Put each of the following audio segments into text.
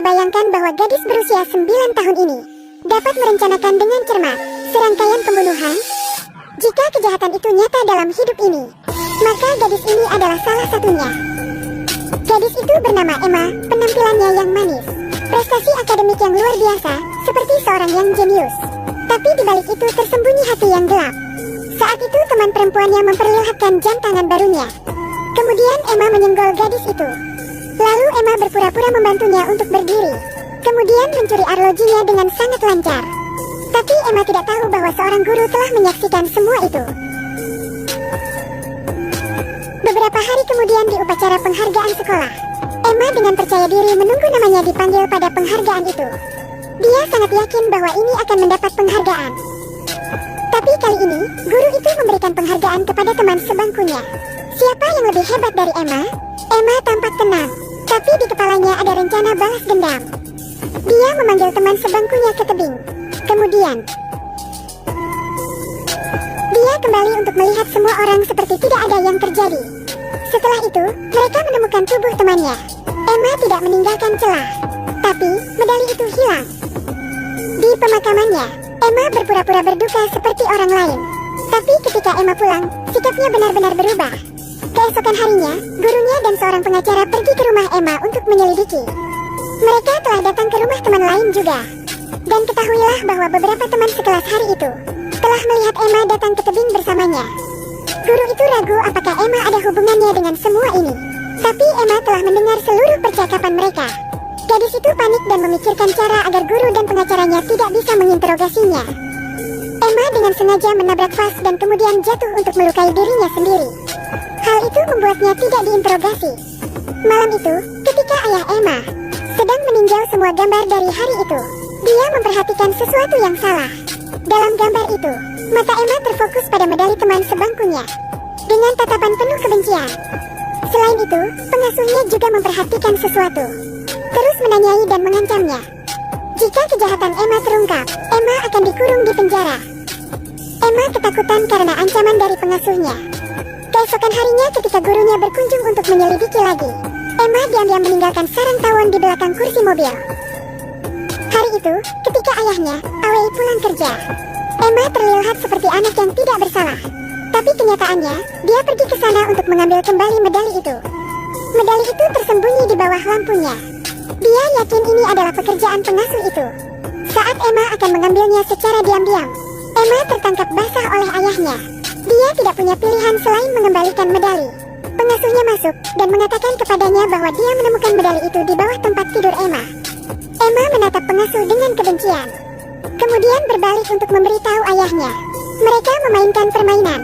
tidak bayangkan bahwa gadis berusia 9 tahun ini dapat merencanakan dengan cermat serangkaian pembunuhan. Jika kejahatan itu nyata dalam hidup ini, maka gadis ini adalah salah satunya. Gadis itu bernama Emma, penampilannya yang manis, prestasi akademik yang luar biasa, seperti seorang yang jenius. Tapi di balik itu tersembunyi hati yang gelap. Saat itu teman perempuannya memperlihatkan jam tangan barunya. Kemudian Emma menyenggol gadis itu. Lalu Emma berpura-pura membantunya untuk berdiri. Kemudian mencuri arlojinya dengan sangat lancar. Tapi Emma tidak tahu bahwa seorang guru telah menyaksikan semua itu. Beberapa hari kemudian di upacara penghargaan sekolah, Emma dengan percaya diri menunggu namanya dipanggil pada penghargaan itu. Dia sangat yakin bahwa ini akan mendapat penghargaan. Tapi kali ini, guru itu memberikan penghargaan kepada teman sebangkunya. Siapa yang lebih hebat dari Emma? Emma tampak tenang, tapi di kepalanya ada rencana balas dendam. Dia memanggil teman sebangkunya ke tebing. Kemudian, dia kembali untuk melihat semua orang seperti tidak ada yang terjadi. Setelah itu, mereka menemukan tubuh temannya. Emma tidak meninggalkan celah, tapi medali itu hilang. Di pemakamannya, Emma berpura-pura berduka seperti orang lain. Tapi ketika Emma pulang, sikapnya benar-benar berubah. Keesokan harinya, gurunya dan seorang pengacara pergi ke rumah Emma untuk menyelidiki. Mereka telah datang ke rumah teman lain juga. Dan ketahuilah bahwa beberapa teman sekelas hari itu telah melihat Emma datang ke tebing bersamanya. Guru itu ragu apakah Emma ada hubungannya dengan semua ini. Tapi Emma telah mendengar seluruh percakapan mereka. Gadis itu panik dan memikirkan cara agar guru dan pengacaranya tidak bisa menginterogasinya. Emma dengan sengaja menabrak vas dan kemudian jatuh untuk melukai dirinya sendiri. Hal itu membuatnya tidak diinterogasi. Malam itu, ketika ayah Emma sedang meninjau semua gambar dari hari itu, dia memperhatikan sesuatu yang salah. Dalam gambar itu, mata Emma terfokus pada medali teman sebangkunya dengan tatapan penuh kebencian. Selain itu, pengasuhnya juga memperhatikan sesuatu, terus menanyai dan mengancamnya. Jika kejahatan Emma terungkap, Emma akan dikurung di penjara. Emma ketakutan karena ancaman dari pengasuhnya. Keesokan harinya ketika gurunya berkunjung untuk menyelidiki lagi, Emma diam-diam meninggalkan sarang tawon di belakang kursi mobil. Hari itu, ketika ayahnya, Awei, pulang kerja, Emma terlihat seperti anak yang tidak bersalah. Tapi kenyataannya, dia pergi ke sana untuk mengambil kembali medali itu. Medali itu tersembunyi di bawah lampunya. Dia yakin ini adalah pekerjaan pengasuh itu. Saat Emma akan mengambilnya secara diam-diam, Emma tertangkap basah oleh ayahnya. Dia tidak punya pilihan selain mengembalikan medali. Pengasuhnya masuk dan mengatakan kepadanya bahwa dia menemukan medali itu di bawah tempat tidur Emma. Emma menatap pengasuh dengan kebencian. Kemudian berbalik untuk memberitahu ayahnya. Mereka memainkan permainan.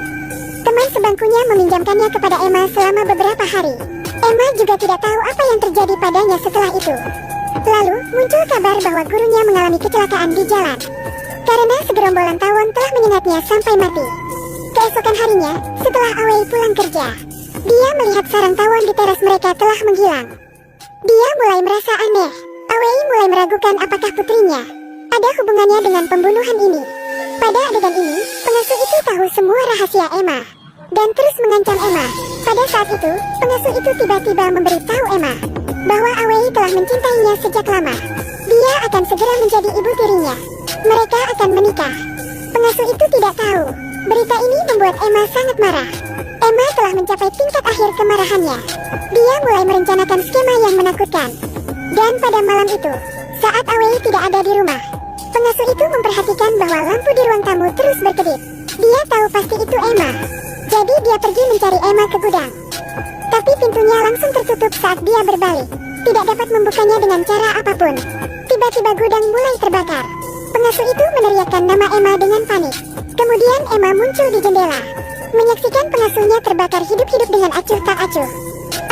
Teman sebangkunya meminjamkannya kepada Emma selama beberapa hari. Emma juga tidak tahu apa yang terjadi padanya setelah itu. Lalu muncul kabar bahwa gurunya mengalami kecelakaan di jalan karena segerombolan tawon telah menyengatnya sampai mati. Keesokan harinya, setelah Awei pulang kerja, dia melihat sarang tawon di teras mereka telah menghilang. Dia mulai merasa aneh. Awei mulai meragukan apakah putrinya ada hubungannya dengan pembunuhan ini. Pada adegan ini, pengasuh itu tahu semua rahasia Emma dan terus mengancam Emma. Pada saat itu, pengasuh itu tiba-tiba memberitahu Emma bahwa Awei telah mencintainya sejak lama. Dia akan segera menjadi ibu tirinya. Mereka akan menikah. Pengasuh itu tidak tahu. Berita ini membuat Emma sangat marah. Emma telah mencapai tingkat akhir kemarahannya. Dia mulai merencanakan skema yang menakutkan. Dan pada malam itu, saat Awei tidak ada di rumah, pengasuh itu memperhatikan bahwa lampu di ruang tamu terus berkedip. Dia tahu pasti itu Emma. Jadi dia pergi mencari Emma ke gudang. Tapi pintunya langsung tertutup saat dia berbalik. Tidak dapat membukanya dengan cara apapun. Tiba-tiba gudang mulai terbakar. Pengasuh itu meneriakkan nama Emma dengan panik. Kemudian Emma muncul di jendela, menyaksikan pengasuhnya terbakar hidup-hidup dengan acuh tak acuh.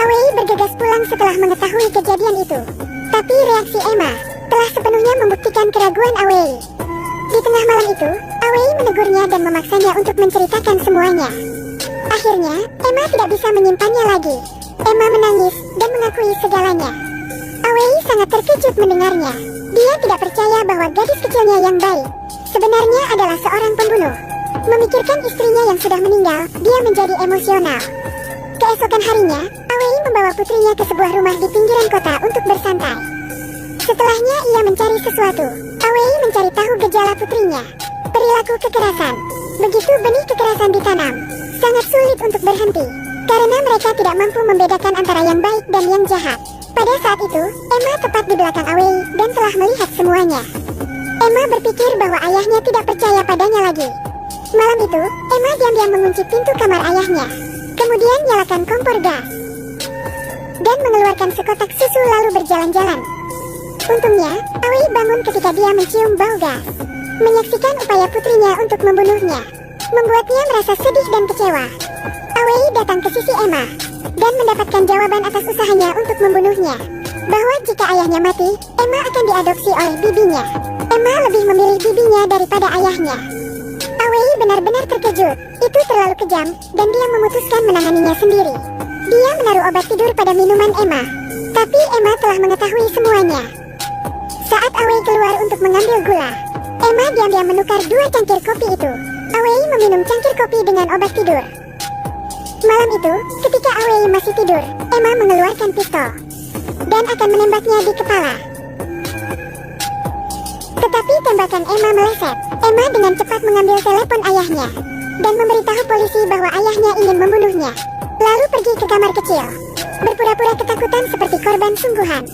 Awei bergegas pulang setelah mengetahui kejadian itu. Tapi reaksi Emma telah sepenuhnya membuktikan keraguan Awei. Di tengah malam itu, Awei menegurnya dan memaksanya untuk menceritakan semuanya. Akhirnya, Emma tidak bisa menyimpannya lagi. Emma menangis dan mengakui segalanya. Awei sangat terkejut mendengarnya. Dia tidak percaya bahwa gadis kecilnya yang baik sebenarnya adalah seorang pembunuh. Memikirkan istrinya yang sudah meninggal, dia menjadi emosional. Keesokan harinya, Awei membawa putrinya ke sebuah rumah di pinggiran kota untuk bersantai. Setelahnya ia mencari sesuatu. Awei mencari tahu gejala putrinya. Perilaku kekerasan. Begitu benih kekerasan ditanam, sangat sulit untuk berhenti, karena mereka tidak mampu membedakan antara yang baik dan yang jahat. Pada saat itu, Emma tepat di belakang Awei dan telah melihat semuanya. Emma berpikir bahwa ayahnya tidak percaya padanya lagi. Malam itu, Emma diam-diam mengunci pintu kamar ayahnya. Kemudian nyalakan kompor gas dan mengeluarkan sekotak susu lalu berjalan-jalan. Untungnya, Awei bangun ketika dia mencium bau gas. Menyaksikan upaya putrinya untuk membunuhnya membuatnya merasa sedih dan kecewa. Awei datang ke sisi Emma dan mendapatkan jawaban atas usahanya untuk membunuhnya, bahwa jika ayahnya mati, Emma akan diadopsi oleh bibinya. Emma lebih memilih bibinya daripada ayahnya. Awei benar-benar terkejut. Itu terlalu kejam, dan dia memutuskan menanganinya sendiri. Dia menaruh obat tidur pada minuman Emma, tapi Emma telah mengetahui semuanya. Saat Awei keluar untuk mengambil gula, Emma diam-diam menukar 2 cangkir kopi itu. Awei meminum cangkir kopi dengan obat tidur. Malam itu, ketika Awei masih tidur, Emma mengeluarkan pistol dan akan menembaknya di kepala. Tetapi tembakan Emma meleset. Emma dengan cepat mengambil telepon ayahnya dan memberitahu polisi bahwa ayahnya ingin membunuhnya. Lalu pergi ke kamar kecil, berpura-pura ketakutan seperti korban sungguhan.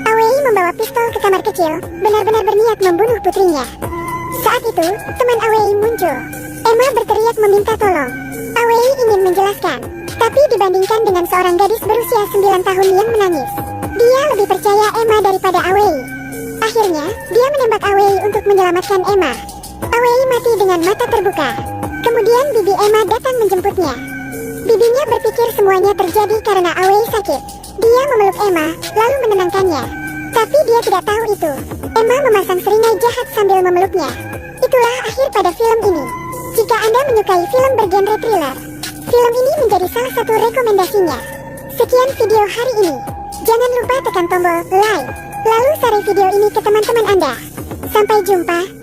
Awei membawa pistol ke kamar kecil, benar-benar berniat membunuh putrinya. Saat itu, teman Awei muncul. Emma berteriak meminta tolong. Awei ingin menjelaskan, tapi dibandingkan dengan seorang gadis berusia 9 tahun yang menangis, dia lebih percaya Emma daripada Awei. Akhirnya, dia menembak Awei untuk menyelamatkan Emma. Awei mati dengan mata terbuka. Kemudian bibi Emma datang menjemputnya. Bibinya berpikir semuanya terjadi karena Awei sakit. Dia memeluk Emma, lalu menenangkannya. Tapi dia tidak tahu itu. Emma memasang seringai jahat sambil memeluknya. Itulah akhir pada film ini. Jika Anda menyukai film bergenre thriller, film ini menjadi salah satu rekomendasinya. Sekian video hari ini. Jangan lupa tekan tombol like, lalu share video ini ke teman-teman Anda. Sampai jumpa.